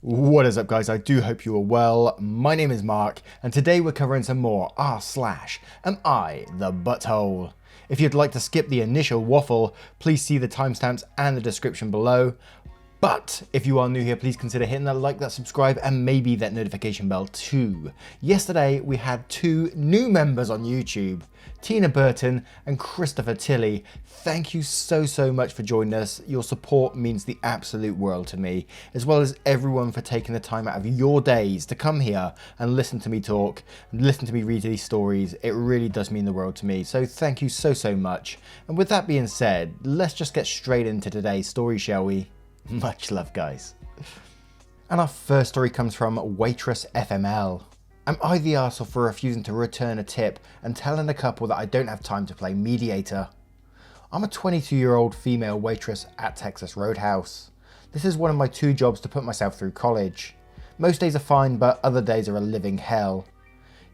What is up, guys? I do hope you are well. My name is Mark, and today we're covering some more am I the butthole? If you'd like to skip the initial waffle, please see the timestamps and the description below. But if you are new here, please consider hitting that like, that subscribe, and maybe that notification bell too. Yesterday, we had two new members on YouTube, Tina Burton and Christopher Tilley. Thank you so much for joining us. Your support means the absolute world to me, as well as everyone for taking the time out of your days to come here and listen to me talk, listen to me read these stories. It really does mean the world to me. So thank you so much. And with that being said, let's just get straight into today's story, shall we? Much love, guys. And our first story comes from Waitress FML. Am I the arsehole for refusing to return a tip and telling a couple that I don't have time to play mediator? I'm a 22-year-old female waitress at Texas Roadhouse. This is one of my two jobs to put myself through college. Most days are fine, but other days are a living hell.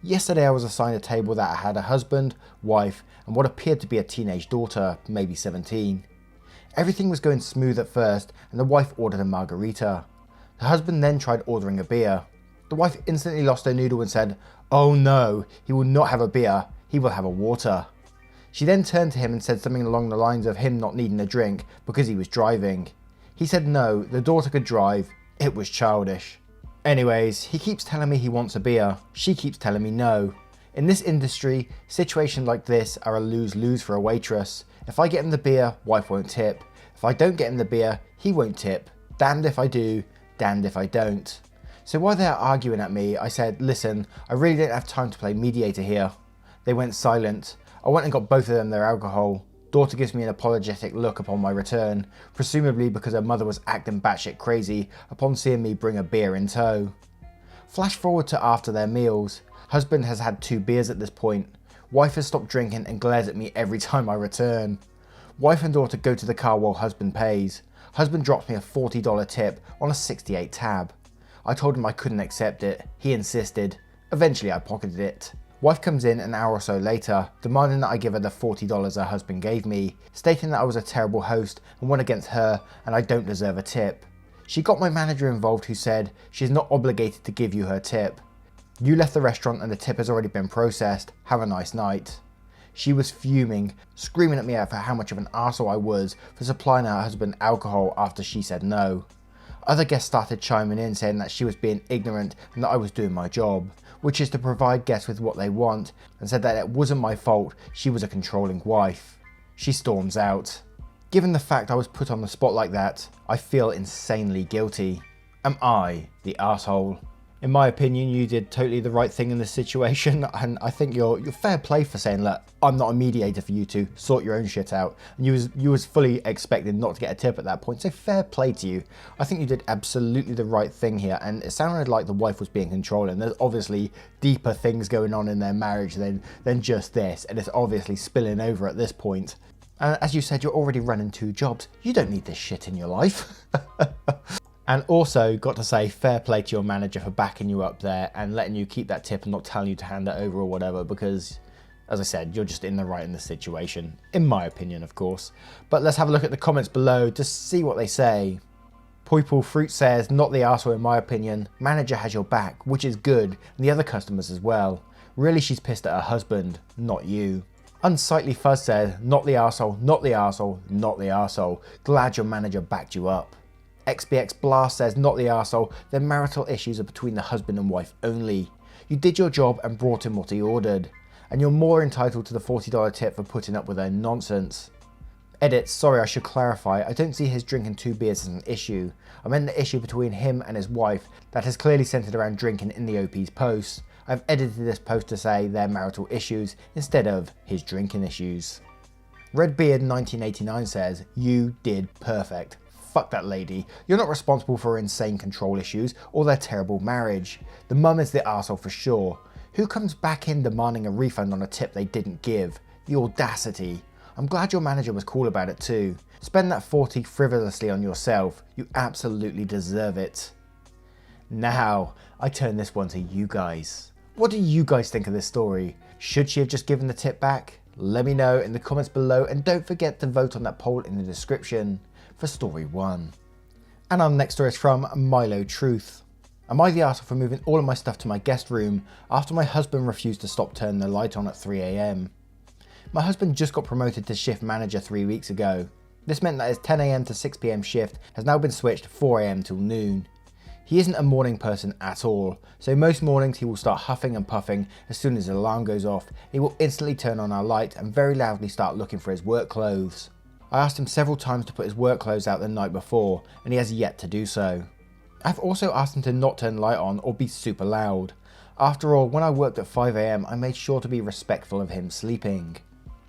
Yesterday I was assigned a table that had a husband, wife, and what appeared to be a teenage daughter, maybe 17. Everything was going smooth at first, and the wife ordered a margarita. The husband then tried ordering a beer. The wife instantly lost her noodle and said, "Oh no, he will not have a beer, he will have a water." She then turned to him and said something along the lines of him not needing a drink because he was driving. He said no, the daughter could drive, it was childish. Anyways, he keeps telling me he wants a beer, she keeps telling me no. In this industry, situations like this are a lose-lose for a waitress. If I get him the beer, wife won't tip. If I don't get him the beer, he won't tip. Damned if I do, damned if I don't. So while they're arguing at me, I said, "Listen, I really don't have time to play mediator here." They went silent. I went and got both of them their alcohol. Daughter gives me an apologetic look upon my return, presumably because her mother was acting batshit crazy upon seeing me bring a beer in tow. Flash forward to after their meals. Husband has had 2 beers at this point. Wife has stopped drinking and glares at me every time I return. Wife and daughter go to the car while husband pays. Husband drops me a $40 tip on a 68 tab. I told him I couldn't accept it. He insisted. Eventually I pocketed it. Wife comes in an hour or so later, demanding that I give her the $40 her husband gave me, stating that I was a terrible host and went against her and I don't deserve a tip. She got my manager involved, who said she's not obligated to give you her tip. You left the restaurant and the tip has already been processed. Have a nice night. She was fuming, screaming at me for how much of an arsehole I was for supplying her husband alcohol after she said no. Other guests started chiming in, saying that she was being ignorant and that I was doing my job, which is to provide guests with what they want, and said that it wasn't my fault, she was a controlling wife. She storms out. Given the fact I was put on the spot like that, I feel insanely guilty. Am I the arsehole? In my opinion, you did totally the right thing in this situation, and I think you're fair play for saying, "Look, I'm not a mediator for you to sort your own shit out." And you was fully expecting not to get a tip at that point, so fair play to you. I think you did absolutely the right thing here, and it sounded like the wife was being controlling. There's obviously deeper things going on in their marriage than just this, and it's obviously spilling over at this point. And as you said, you're already running 2 jobs. You don't need this shit in your life. And also, got to say, fair play to your manager for backing you up there and letting you keep that tip and not telling you to hand it over or whatever, because, as I said, you're just in the right in this situation, in my opinion, of course. But let's have a look at the comments below to see what they say. Poiple Fruit says, "Not the arsehole in my opinion. Manager has your back, which is good, and the other customers as well. Really, she's pissed at her husband, not you." Unsightly Fuzz says, "Not the arsehole, not the arsehole, not the arsehole. Glad your manager backed you up." XBX Blast says, "Not the arsehole, their marital issues are between the husband and wife only. You did your job and brought him what he ordered, and you're more entitled to the $40 tip for putting up with their nonsense." Edit, sorry, I should clarify, I don't see his drinking 2 beers as an issue. I meant the issue between him and his wife that has clearly centered around drinking in the OP's posts. I've edited this post to say their marital issues instead of his drinking issues. Redbeard 1989 says, "You did perfect. Fuck that lady. You're not responsible for her insane control issues or their terrible marriage. The mum is the arsehole for sure. Who comes back in demanding a refund on a tip they didn't give? The audacity. I'm glad your manager was cool about it too. Spend that 40 frivolously on yourself. You absolutely deserve it." Now, I turn this one to you guys. What do you guys think of this story? Should she have just given the tip back? Let me know in the comments below, and don't forget to vote on that poll in the description for story 1. And our next story is from Milo Truth. Am I the arsehole for moving all of my stuff to my guest room after my husband refused to stop turning the light on at 3 AM? My husband just got promoted to shift manager 3 weeks ago. This meant that his 10 AM to 6 PM shift has now been switched to 4 AM till noon. He isn't a morning person at all, so most mornings he will start huffing and puffing as soon as his alarm goes off. He will instantly turn on our light and very loudly start looking for his work clothes. I asked him several times to put his work clothes out the night before, and he has yet to do so. I've also asked him to not turn the light on or be super loud. After all, when I worked at 5 AM, I made sure to be respectful of him sleeping.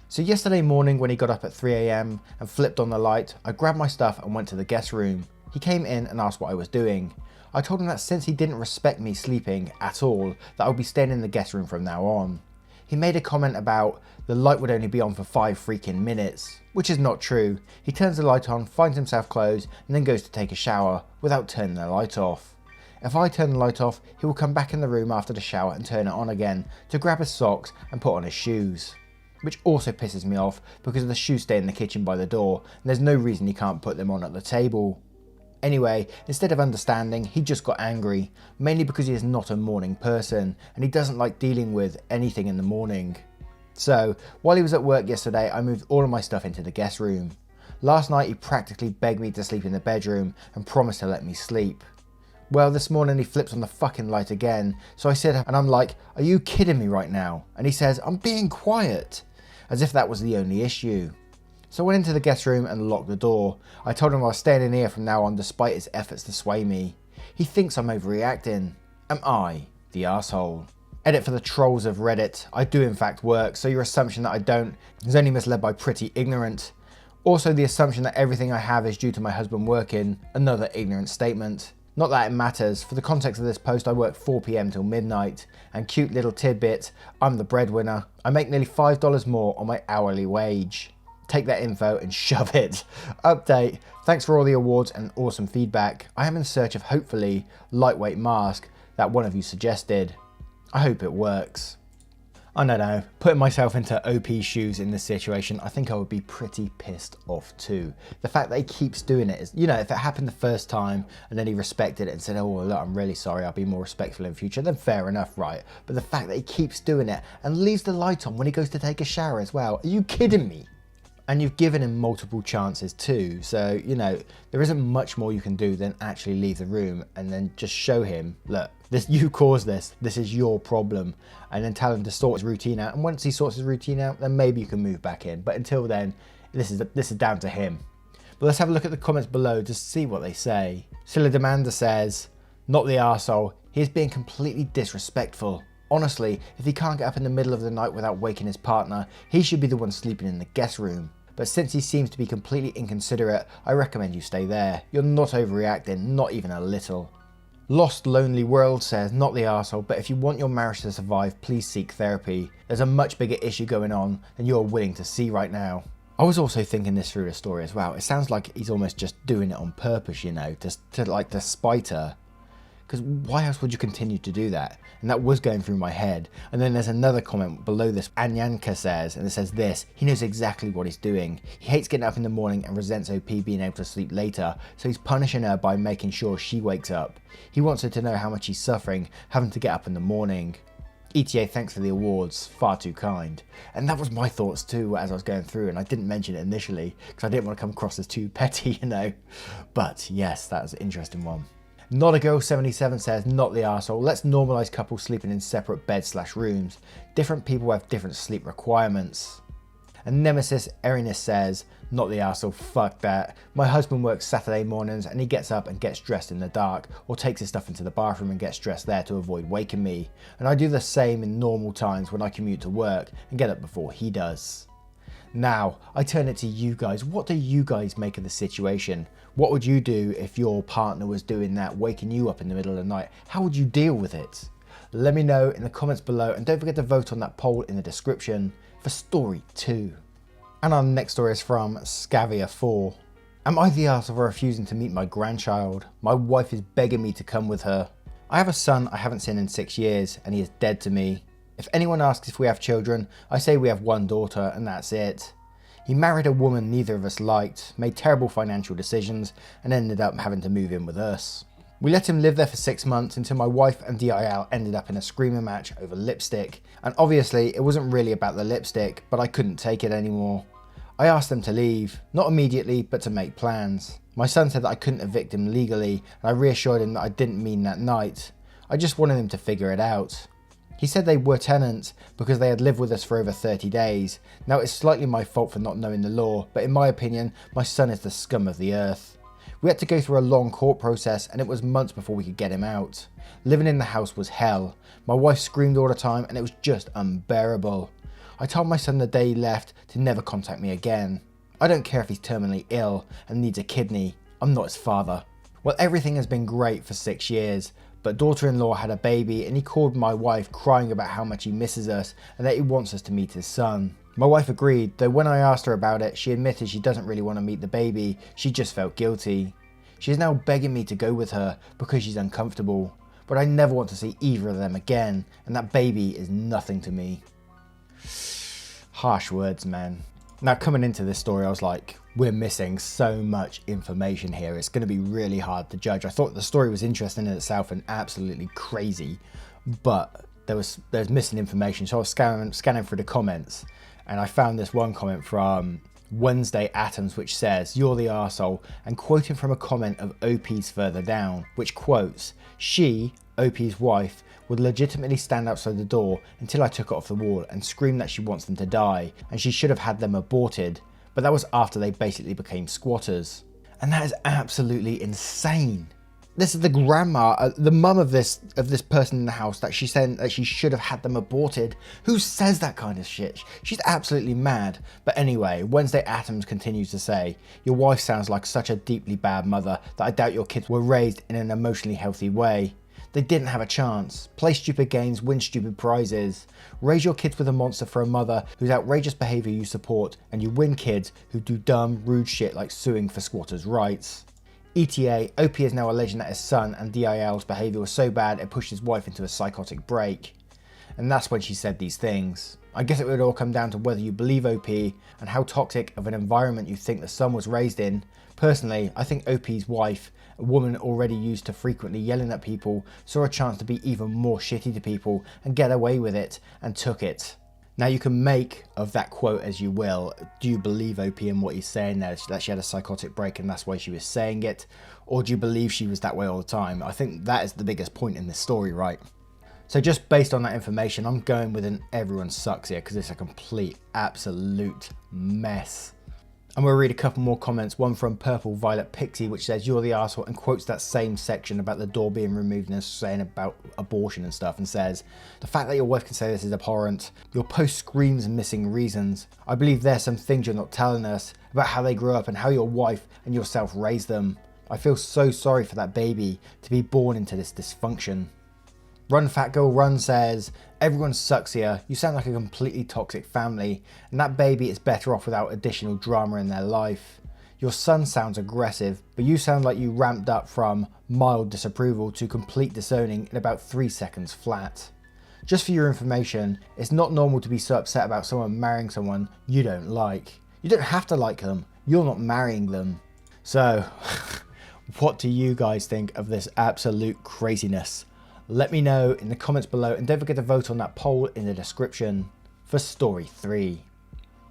So yesterday morning when he got up at 3 AM and flipped on the light, I grabbed my stuff and went to the guest room. He came in and asked what I was doing. I told him that since he didn't respect me sleeping at all, that I would be staying in the guest room from now on. He made a comment about the light would only be on for 5 freaking minutes, which is not true. He turns the light on, finds himself clothes, and then goes to take a shower without turning the light off. If I turn the light off, he will come back in the room after the shower and turn it on again to grab his socks and put on his shoes. Which also pisses me off because the shoes stay in the kitchen by the door and there's no reason he can't put them on at the table. Anyway, instead of understanding, he just got angry, mainly because he is not a morning person and he doesn't like dealing with anything in the morning. So, while he was at work yesterday, I moved all of my stuff into the guest room. Last night he practically begged me to sleep in the bedroom and promised to let me sleep. Well, this morning he flips on the fucking light again, so I sit up and I'm like, are you kidding me right now? And he says, I'm being quiet, as if that was the only issue. So I went into the guest room and locked the door. I told him I was staying in here from now on despite his efforts to sway me. He thinks I'm overreacting. Am I the arsehole? Edit for the trolls of Reddit. I do in fact work, so your assumption that I don't is only misled by pretty ignorant. Also the assumption that everything I have is due to my husband working. Another ignorant statement. Not that it matters, for the context of this post I work 4 PM till midnight, and cute little tidbit, I'm the breadwinner. I make nearly $5 more on my hourly wage. Take that info and shove it. Update, thanks for all the awards and awesome feedback. I am in search of hopefully lightweight mask that one of you suggested. I hope it works. I don't know, putting myself into OP's shoes in this situation, I think I would be pretty pissed off too. The fact that he keeps doing it is, you know, if it happened the first time and then he respected it and said, oh, well, look, I'm really sorry, I'll be more respectful in future, then fair enough, right? But the fact that he keeps doing it and leaves the light on when he goes to take a shower as well, are you kidding me? And you've given him multiple chances too, so, you know, there isn't much more you can do than actually leave the room and then just show him, look, you caused this is your problem, and then tell him to sort his routine out, and once he sorts his routine out, then maybe you can move back in, but until then, this is down to him. But let's have a look at the comments below to see what they say. Scylla Demanda says, not the arsehole, he is being completely disrespectful. Honestly, if he can't get up in the middle of the night without waking his partner, he should be the one sleeping in the guest room. But since he seems to be completely inconsiderate, I recommend you stay there. You're not overreacting, not even a little. Lost Lonely World says, not the arsehole, but if you want your marriage to survive, please seek therapy. There's a much bigger issue going on than you're willing to see right now. I was also thinking this through the story as well. It sounds like he's almost just doing it on purpose, you know, to spite her. Because why else would you continue to do that? And that was going through my head. And then there's another comment below this. Anyanka says, and it says this, he knows exactly what he's doing. He hates getting up in the morning and resents OP being able to sleep later, so he's punishing her by making sure she wakes up. He wants her to know how much he's suffering, having to get up in the morning. ETA, thanks for the awards, far too kind. And that was my thoughts too as I was going through, and I didn't mention it initially because I didn't want to come across as too petty, you know. But yes, that was an interesting one. Not a Girl 77 says, not the arsehole, let's normalise couples sleeping in separate beds/rooms. Different people have different sleep requirements. And Nemesis Erinus says, not the arsehole, fuck that. My husband works Saturday mornings and he gets up and gets dressed in the dark, or takes his stuff into the bathroom and gets dressed there to avoid waking me. And I do the same in normal times when I commute to work and get up before he does. Now, I turn it to you guys. What do you guys make of the situation? What would you do if your partner was doing that, waking you up in the middle of the night? How would you deal with it? Let me know in the comments below, and don't forget to vote on that poll in the description for story 2. And our next story is from Scavia4. Am I the arsehole for refusing to meet my grandchild? My wife is begging me to come with her. I have a son I haven't seen in 6 years, and he is dead to me. If anyone asks if we have children, I say we have one daughter and that's it. He married a woman neither of us liked, made terrible financial decisions, and ended up having to move in with us. We let him live there for 6 months until my wife and DIL ended up in a screaming match over lipstick, and obviously it wasn't really about the lipstick, but I couldn't take it anymore. I asked them to leave, not immediately, but to make plans. My son said that I couldn't evict him legally, and I reassured him that I didn't mean that night. I just wanted him to figure it out. He said they were tenants because they had lived with us for over 30 days. Now it's slightly my fault for not knowing the law, but in my opinion, my son is the scum of the earth. We had to go through a long court process and it was months before we could get him out. Living in the house was hell. My wife screamed all the time and it was just unbearable. I told my son the day he left to never contact me again. I don't care if he's terminally ill and needs a kidney. I'm not his father. Well, everything has been great for 6 years, but daughter-in-law had a baby and he called my wife crying about how much he misses us and that he wants us to meet his son. My wife agreed, though when I asked her about it, she admitted she doesn't really want to meet the baby, she just felt guilty. She is now begging me to go with her because she's uncomfortable, but I never want to see either of them again, and that baby is nothing to me. Harsh words, man. Now coming into this story, I was like, we're missing so much information here, it's going to be really hard to judge. I thought the story was interesting in itself and absolutely crazy, but there's missing information, so I was scanning through the comments. And I found this one comment from Wednesday Atoms which says, "You're the arsehole," and quoting from a comment of OP's further down, which quotes, "She, OP's wife, would legitimately stand outside the door until I took it off the wall and scream that she wants them to die and she should have had them aborted, but that was after they basically became squatters." And that is absolutely insane. This is the grandma, the mum of this person in the house that she said that she should have had them aborted. Who says that kind of shit? She's absolutely mad. But anyway, Wednesday Atoms continues to say, "Your wife sounds like such a deeply bad mother that I doubt your kids were raised in an emotionally healthy way. They didn't have a chance. Play stupid games, win stupid prizes. Raise your kids with a monster for a mother whose outrageous behaviour you support, and you win kids who do dumb, rude shit like suing for squatters' rights." ETA, OP is now alleging that his son and DIL's behaviour was so bad it pushed his wife into a psychotic break. And that's when she said these things. I guess it would all come down to whether you believe OP and how toxic of an environment you think the son was raised in. Personally, I think OP's wife, a woman already used to frequently yelling at people, saw a chance to be even more shitty to people and get away with it, and took it. Now you can make of that quote as you will. Do you believe OP in what he's saying there, that she had a psychotic break and that's why she was saying it? Or do you believe she was that way all the time? I think that is the biggest point in this story, right? So just based on that information, I'm going with an everyone sucks here because it's a complete, absolute mess. And we'll read a couple more comments, one from Purple Violet Pixie, which says, "You're the arsehole," and quotes that same section about the door being removed and saying about abortion and stuff, and says, "The fact that your wife can say this is abhorrent. Your post screams missing reasons. I believe there's some things you're not telling us about how they grew up and how your wife and yourself raised them. I feel so sorry for that baby to be born into this dysfunction." Run Fat Girl Run says, "Everyone sucks here. You sound like a completely toxic family, and that baby is better off without additional drama in their life. Your son sounds aggressive, but you sound like you ramped up from mild disapproval to complete disowning in about 3 seconds flat. Just for your information, it's not normal to be so upset about someone marrying someone you don't like. You don't have to like them. You're not marrying them." So, what do you guys think of this absolute craziness? Let me know in the comments below, and don't forget to vote on that poll in the description for story 3.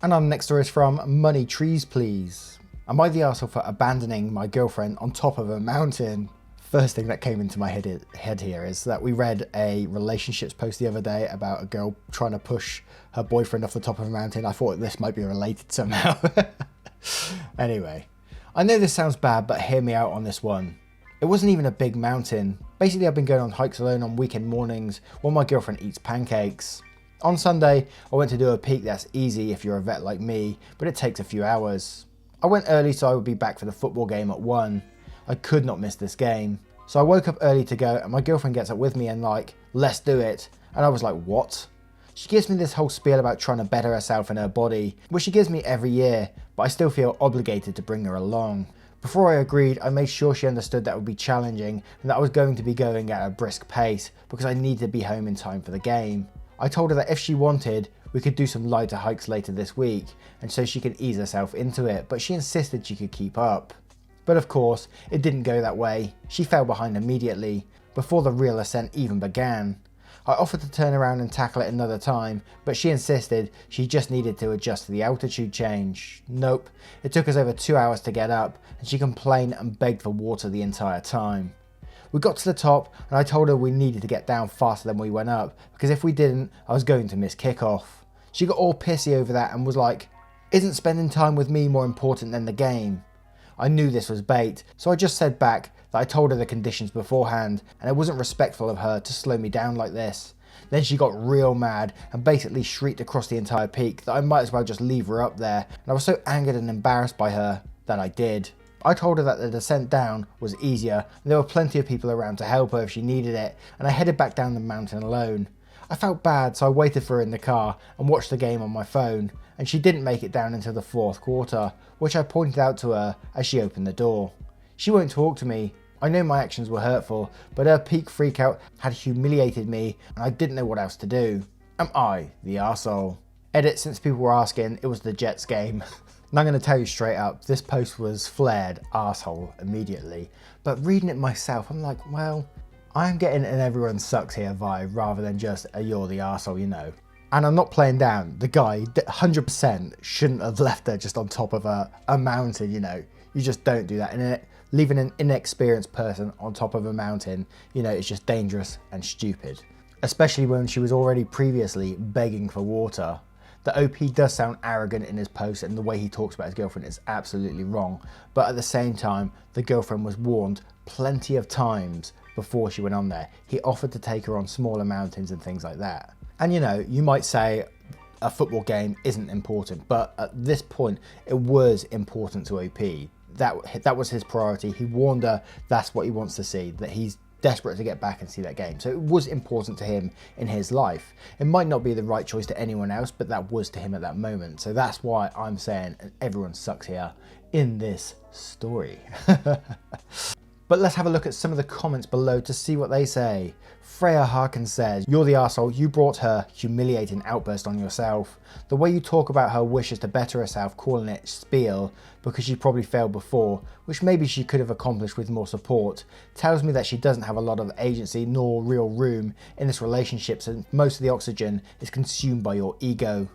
And our next story is from Money Trees Please. "Am I the arsehole for abandoning my girlfriend on top of a mountain?" First thing that came into my head here is that we read a relationships post the other day about a girl trying to push her boyfriend off the top of a mountain. I thought this might be related somehow. Anyway, I know this sounds bad, but hear me out on this one. It wasn't even a big mountain. Basically, I've been going on hikes alone on weekend mornings while my girlfriend eats pancakes. On Sunday, I went to do a peak that's easy if you're a vet like me, but it takes a few hours. I went early so I would be back for the football game at 1. I could not miss this game. So I woke up early to go, and my girlfriend gets up with me and like, "Let's do it." And I was like, "What?" She gives me this whole spiel about trying to better herself and her body, which she gives me every year, but I still feel obligated to bring her along. Before I agreed, I made sure she understood that it would be challenging and that I was going to be going at a brisk pace because I needed to be home in time for the game. I told her that if she wanted, we could do some lighter hikes later this week, and so she could ease herself into it, but she insisted she could keep up. But of course, it didn't go that way. She fell behind immediately, before the real ascent even began. I offered to turn around and tackle it another time, but she insisted she just needed to adjust to the altitude change. Nope, it took us over 2 hours to get up, and she complained and begged for water the entire time. We got to the top, and I told her we needed to get down faster than we went up, because if we didn't, I was going to miss kickoff. She got all pissy over that and was like, "Isn't spending time with me more important than the game?" I knew this was bait, so I just said back that I told her the conditions beforehand, and it wasn't respectful of her to slow me down like this. Then she got real mad and basically shrieked across the entire peak that I might as well just leave her up there, and I was so angered and embarrassed by her that I did. I told her that the descent down was easier, and there were plenty of people around to help her if she needed it, and I headed back down the mountain alone. I felt bad, so I waited for her in the car and watched the game on my phone, and she didn't make it down until the 4th quarter, which I pointed out to her as she opened the door. She won't talk to me. I know my actions were hurtful, but her peak freakout had humiliated me, and I didn't know what else to do. Am I the arsehole? Edit, since people were asking, it was the Jets game. And I'm going to tell you straight up, this post was flared arsehole immediately, but reading it myself, I'm like, well, I'm getting an everyone sucks here vibe rather than just a you're the arsehole, you know. And I'm not playing down. The guy 100% shouldn't have left her just on top of a mountain, you know. You just don't do that. And leaving an inexperienced person on top of a mountain, you know, it's just dangerous and stupid. Especially when she was already previously begging for water. The OP does sound arrogant in his post, and the way he talks about his girlfriend is absolutely wrong. But at the same time, the girlfriend was warned plenty of times before she went on there. He offered to take her on smaller mountains and things like that. And you know, you might say a football game isn't important, but at this point, it was important to OP. That was his priority. He warned her that's what he wants to see, that he's desperate to get back and see that game. So it was important to him in his life. It might not be the right choice to anyone else, but that was to him at that moment. So that's why I'm saying everyone sucks here in this story. But let's have a look at some of the comments below to see what they say. Freya Harkin says, "You're the arsehole, you brought her humiliating outburst on yourself. The way you talk about her wishes to better herself, calling it spiel, because she probably failed before, which maybe she could have accomplished with more support, tells me that she doesn't have a lot of agency nor real room in this relationship, since most of the oxygen is consumed by your ego.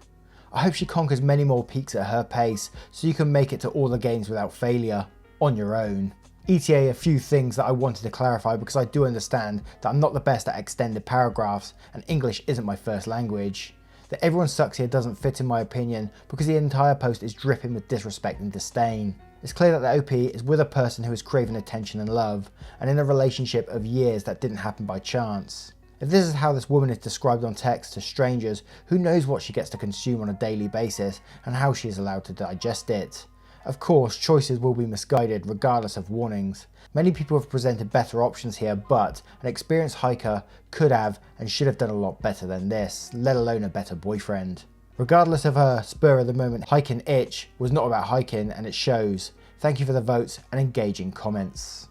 I hope she conquers many more peaks at her pace, so you can make it to all the games without failure, on your own." ETA, a few things that I wanted to clarify, because I do understand that I'm not the best at extended paragraphs and English isn't my first language. That everyone sucks here doesn't fit in my opinion, because the entire post is dripping with disrespect and disdain. It's clear that the OP is with a person who is craving attention and love, and in a relationship of years that didn't happen by chance. If this is how this woman is described on text to strangers, who knows what she gets to consume on a daily basis and how she is allowed to digest it. Of course, choices will be misguided regardless of warnings. Many people have presented better options here, but an experienced hiker could have and should have done a lot better than this, let alone a better boyfriend. Regardless of her spur of the moment hiking itch was not about hiking, and it shows. Thank you for the votes and engaging comments.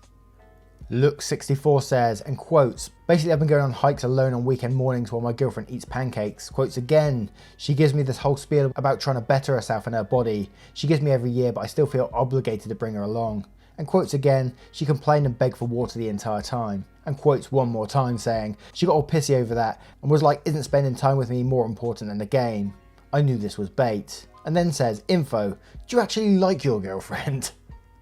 Look64 says, and quotes, "Basically I've been going on hikes alone on weekend mornings while my girlfriend eats pancakes." Quotes again, "She gives me this whole spiel about trying to better herself and her body. She gives me every year, but I still feel obligated to bring her along." And quotes again, "She complained and begged for water the entire time." And quotes one more time saying, "She got all pissy over that and was like, isn't spending time with me more important than the game? I knew this was bait." And then says, "Info, do you actually like your girlfriend?"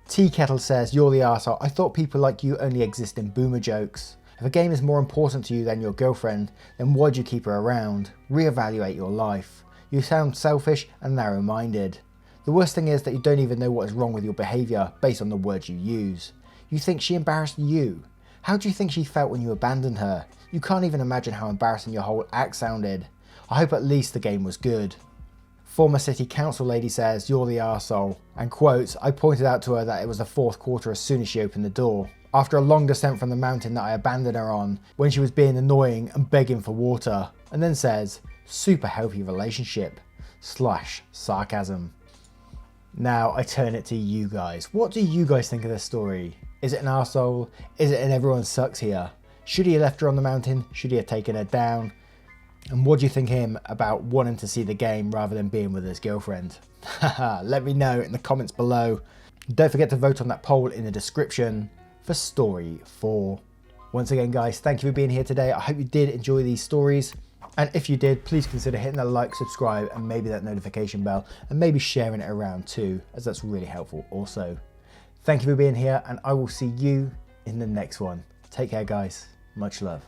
Tea Kettle says, "You're the arsehole. I thought people like you only exist in boomer jokes. If a game is more important to you than your girlfriend, then why'd you keep her around? Reevaluate your life. You sound selfish and narrow-minded. The worst thing is that you don't even know what is wrong with your behaviour based on the words you use. You think she embarrassed you. How do you think she felt when you abandoned her? You can't even imagine how embarrassing your whole act sounded. I hope at least the game was good." Former city council lady says, "You're the arsehole." And quotes, "I pointed out to her that it was the 4th quarter as soon as she opened the door. After a long descent from the mountain that I abandoned her on, when she was being annoying and begging for water." And then says, "Super healthy relationship / sarcasm." Now I turn it to you guys. What do you guys think of this story? Is it an arsehole? Is it an everyone sucks here? Should he have left her on the mountain? Should he have taken her down? And what do you think him about wanting to see the game rather than being with his girlfriend? Let me know in the comments below. Don't forget to vote on that poll in the description for story 4. Once again, guys, thank you for being here today. I hope you did enjoy these stories. And if you did, please consider hitting that like, subscribe, and maybe that notification bell, and maybe sharing it around too, as that's really helpful also. Thank you for being here, and I will see you in the next one. Take care, guys. Much love.